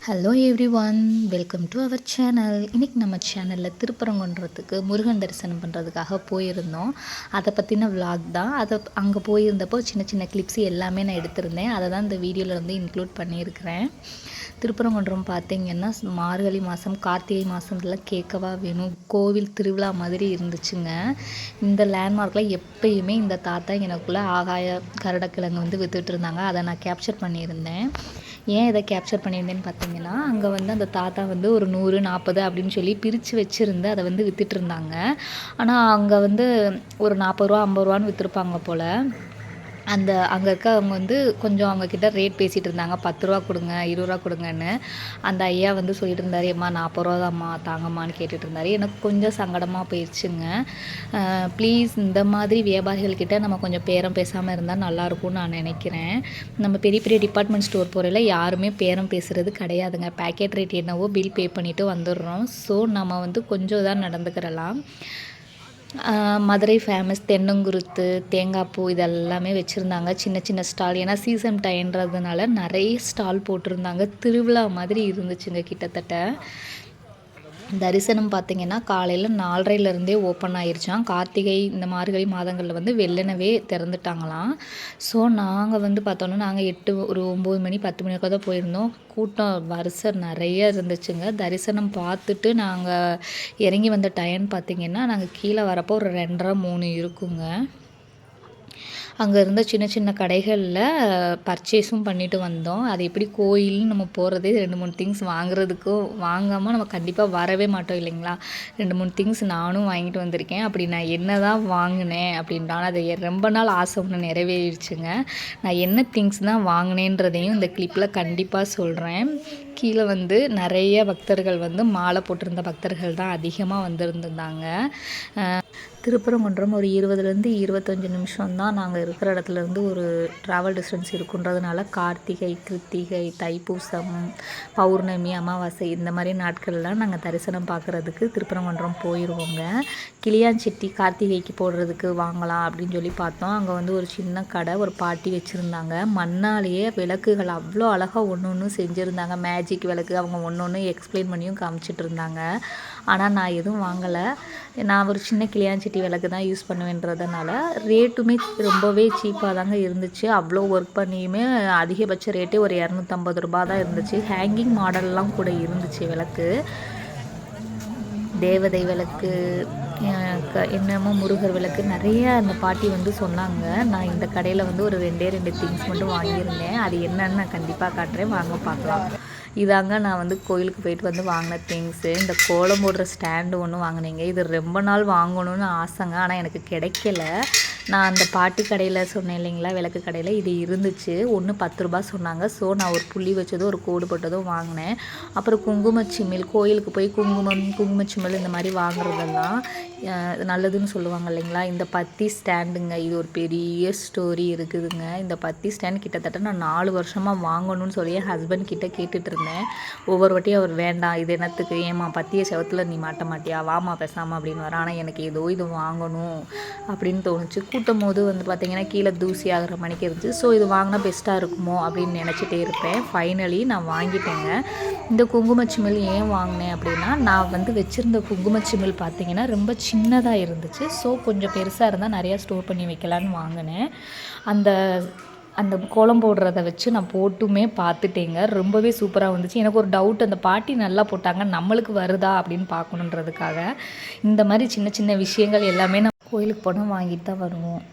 Hello everyone, welcome to our channel. இன்றைக்கி நம்ம சேனலில் திருப்பரங்குன்றத்துக்கு முருகன் தரிசனம் பண்ணுறதுக்காக போயிருந்தோம். அதை பற்றின விலாக் தான். அங்கே போயிருந்தப்போ சின்ன சின்ன கிளிப்ஸ் எல்லாமே நான் எடுத்திருந்தேன். அதை தான் இந்த வீடியோவில் வந்து இன்க்ளூட் பண்ணியிருக்கிறேன். திருப்பரங்குன்றம் பார்த்திங்கன்னா மார்கழி மாதம், கார்த்திகை மாதம்லாம் கேட்கவா வேணும், கோவில் திருவிழா மாதிரி இருந்துச்சுங்க. இந்த லேண்ட்மார்க்கில் எப்பயுமே இந்த தாத்தா எனக்குள்ளே ஆகாய கருடக்கிழங்கு வந்து வித்துட்டு இருந்தாங்க. அதை நான் கேப்சர் பண்ணியிருந்தேன். ஏன் இதை கேப்சர் பண்ணியிருந்தேன்னு பார்த்தீங்கன்னா, அங்கே வந்து அந்த தாத்தா வந்து ஒரு 100, 40 அப்படின்னு சொல்லி பிரித்து வச்சுருந்து அதை வந்து வித்துட்டு இருந்தாங்க. ஆனால் அங்கே வந்து ஒரு 40 ரூபா 50 ரூபான்னு விற்றுருப்பாங்க போல். அங்கே இருக்கவங்க வந்து கொஞ்சம் அவங்கக்கிட்ட ரேட் பேசிகிட்டு இருந்தாங்க. 10 ரூபா கொடுங்க, 20 ரூபா கொடுங்கன்னு. அந்த ஐயா வந்து சொல்லிட்டு இருந்தார், "ஏம்மா 40 ரூபா தான்ம்மா, தாங்கம்மான்னு" கேட்டுட்டு இருந்தார். எனக்கு கொஞ்சம் சங்கடமாக போயிடுச்சுங்க. ப்ளீஸ் இந்த மாதிரி வியாபாரிகள்கிட்ட நம்ம கொஞ்சம் பேரம் பேசாமல் இருந்தால் நல்லாயிருக்கும்னு நான் நினைக்கிறேன். நம்ம பெரிய பெரிய டிபார்ட்மெண்ட் ஸ்டோர் போகிறதில்ல யாருமே பேரம் பேசுகிறது கிடையாதுங்க. பேக்கெட் ரேட் என்னவோ பில் பே பண்ணிவிட்டு வந்துடுறோம். ஸோ நம்ம வந்து கொஞ்சம் தான் நடந்துக்கிறலாம். மதுரை ஃபேமஸ் தென்னங்குருத்து, தேங்காய் பூ இதெல்லாமே வச்சுருந்தாங்க. சின்ன சின்ன ஸ்டால், ஏன்னா சீசன் டைம்ன்றதுனால நிறைய ஸ்டால் போட்டிருந்தாங்க. திருவிழா மாதிரி இருந்துச்சுங்க கிட்டத்தட்ட. தரிசனம் பார்த்திங்கன்னா காலையில் 4:30லேருந்தே ஓப்பன் ஆயிடுச்சாம். கார்த்திகை இந்த மார்கழி மாதங்களில் வந்து வெள்ளனவே திறந்துட்டாங்களாம். ஸோ நாங்கள் வந்து பார்த்தோன்னா நாங்கள் ஒரு 9 மணி 10 மணிக்காக தான் போயிருந்தோம். கூட்டம் வரிசை நிறைய இருந்துச்சுங்க. தரிசனம் பார்த்துட்டு நாங்கள் இறங்கி வந்த டைம் பார்த்திங்கன்னா நாங்கள் கீழே வரப்போ ஒரு 2:30 3 இருக்குங்க. அங்கே இருந்த சின்ன சின்ன கடைகளில் பர்ச்சேஸும் பண்ணிட்டு வந்தோம். அது எப்படி கோயில்னு நம்ம போகிறதே 2 3 திங்ஸ் வாங்காமல் நம்ம கண்டிப்பாக வரவே மாட்டோம் இல்லைங்களா. 2 3 திங்ஸ் நானும் வாங்கிட்டு வந்திருக்கேன். அப்படி நான் என்ன தான் வாங்கினேன் அப்படின்றாலும் அது ரொம்ப நாள் ஆசை ஒன்று நிறைவேறிடுச்சுங்க. நான் என்ன திங்ஸ் தான் வாங்கினேன்றதையும் இந்த கிளிப்பில் கண்டிப்பாக சொல்கிறேன். கீழே வந்து நிறைய பக்தர்கள் வந்து மாலை போட்டிருந்த பக்தர்கள் தான் அதிகமாக வந்திருந்தாங்க. திருப்பரங்குன்றம் ஒரு 20லேருந்து 25 நிமிஷம் தான் நாங்கள் இருக்கிற இடத்துலேருந்து ஒரு ட்ராவல் டிஸ்டன்ஸ் இருக்குன்றதுனால கார்த்திகை, கிருத்திகை, தைப்பூசம், பௌர்ணமி, அமாவாசை இந்த மாதிரி நாட்கள்லாம் நாங்கள் தரிசனம் பார்க்குறதுக்கு திருப்பரங்குன்றம் போயிடுவோங்க. கிளியாஞ்செட்டி கார்த்திகைக்கு போடுறதுக்கு வாங்கலாம் அப்படின்னு சொல்லி பார்த்தோம். அங்கே வந்து ஒரு சின்ன கடை, ஒரு பாட்டி வச்சுருந்தாங்க. மண்ணாலேயே விளக்குகள் அவ்வளோ அழகாக ஒன்று ஒன்று செஞ்சுருந்தாங்க. மேஜிக் விளக்கு அவங்க ஒன்று ஒன்று எக்ஸ்பிளைன் பண்ணியும் காமிச்சிட்டு இருந்தாங்க. ஆனால் நான் எதுவும் வாங்கலை. நான் ஒரு சின்ன கிளியாஞ்செட்டி விளக்கு தான் யூஸ் பண்ணுவேன்றதுனால ரேட்டுமே ரொம்பவே சீப்பாக தாங்க இருந்துச்சு. அவ்வளோ ஒர்க் பண்ணியுமே அதிகபட்ச ரேட்டே ஒரு 250 ரூபா தான் இருந்துச்சு. ஹேங்கிங் மாடல்லாம் கூட இருந்துச்சு விளக்கு. தேவதை விளக்கு, என்னமோ முருகர் விளக்கு நிறைய அந்த பாட்டி வந்து சொன்னாங்க. நான் இந்த கடையில் வந்து ஒரு 2 திங்ஸ் மட்டும் வாங்கியிருந்தேன். அது என்னன்னு நான் கண்டிப்பாக காட்டுறேன், வாங்க பார்க்கலாம். இதாங்க நான் வந்து கோயிலுக்கு போயிட்டு வந்து வாங்கின திங்ஸு. இந்த கோலம் போடுற ஸ்டாண்டு ஒன்று வாங்கினேங்க. இது ரொம்ப நாள் வாங்கணும்னு ஆசைங்க, ஆனால் எனக்கு கிடைக்கல. நான் அந்த பாட்டி கடையில் சொன்னேன் இல்லைங்களா, விளக்கு கடையில் இது இருந்துச்சு. ஒன்று 10 ரூபா சொன்னாங்க. ஸோ நான் ஒரு புள்ளி வச்சதும் ஒரு கோடு போட்டதும் வாங்கினேன். அப்புறம் குங்குமச்சிமிழ், கோயிலுக்கு போய் குங்குமச்சிமிழ் இந்த மாதிரி வாங்குறதெல்லாம் நல்லதுன்னு சொல்லுவாங்க இல்லைங்களா. இந்த பத்தி ஸ்டாண்டுங்க, இது ஒரு பெரிய ஸ்டோரி இருக்குதுங்க. இந்த பத்தி ஸ்டாண்ட் கிட்டத்தட்ட நான் 4 வருஷமாக வாங்கணும்னு சொல்லி என் ஹஸ்பண்ட் கிட்டே கேட்டுட்டு இருந்தேன். ஒவ்வொரு வாட்டியும் அவர் வேண்டாம், இது என்னத்துக்கு, ஏமா பத்தியை செவத்தில் நீ மாட்ட மாட்டியா, வாமா பேசாமல் அப்படின்னு வர. ஆனால் எனக்கு ஏதோ இது வாங்கணும் அப்படின்னு தோணுச்சு. கூட்டும் போது வந்து பார்த்திங்கன்னா கீழே தூசி ஆகிற மணிக்கு இருந்துச்சு. ஸோ இது வாங்கினா பெஸ்ட்டாக இருக்குமோ அப்படின்னு நினச்சிட்டே இருப்பேன். ஃபைனலி நான் வாங்கிட்டேங்க. இந்த குங்குமச்சிமிழ் ஏன் வாங்கினேன் அப்படின்னா, நான் வந்து வச்சுருந்த குங்குமச்சிமிழ் பார்த்திங்கன்னா ரொம்ப சின்னதாக இருந்துச்சு. ஸோ கொஞ்சம் பெருசாக இருந்தால் நிறையா ஸ்டோர் பண்ணி வைக்கலான்னு வாங்கினேன். அந்த கோலம் போடுறத வச்சு நான் போட்டுமே பார்த்துட்டேங்க. ரொம்பவே சூப்பராக வந்துச்சு. எனக்கு ஒரு டவுட், அந்த பாட்டி நல்லா போட்டாங்க, நம்மளுக்கு வருதா அப்படின்னு பார்க்கணுன்றதுக்காக இந்த மாதிரி சின்ன சின்ன விஷயங்கள் எல்லாமே நம்ம கோயிலுக்கு போனால் வாங்கிட்டு தான் வருவோம்.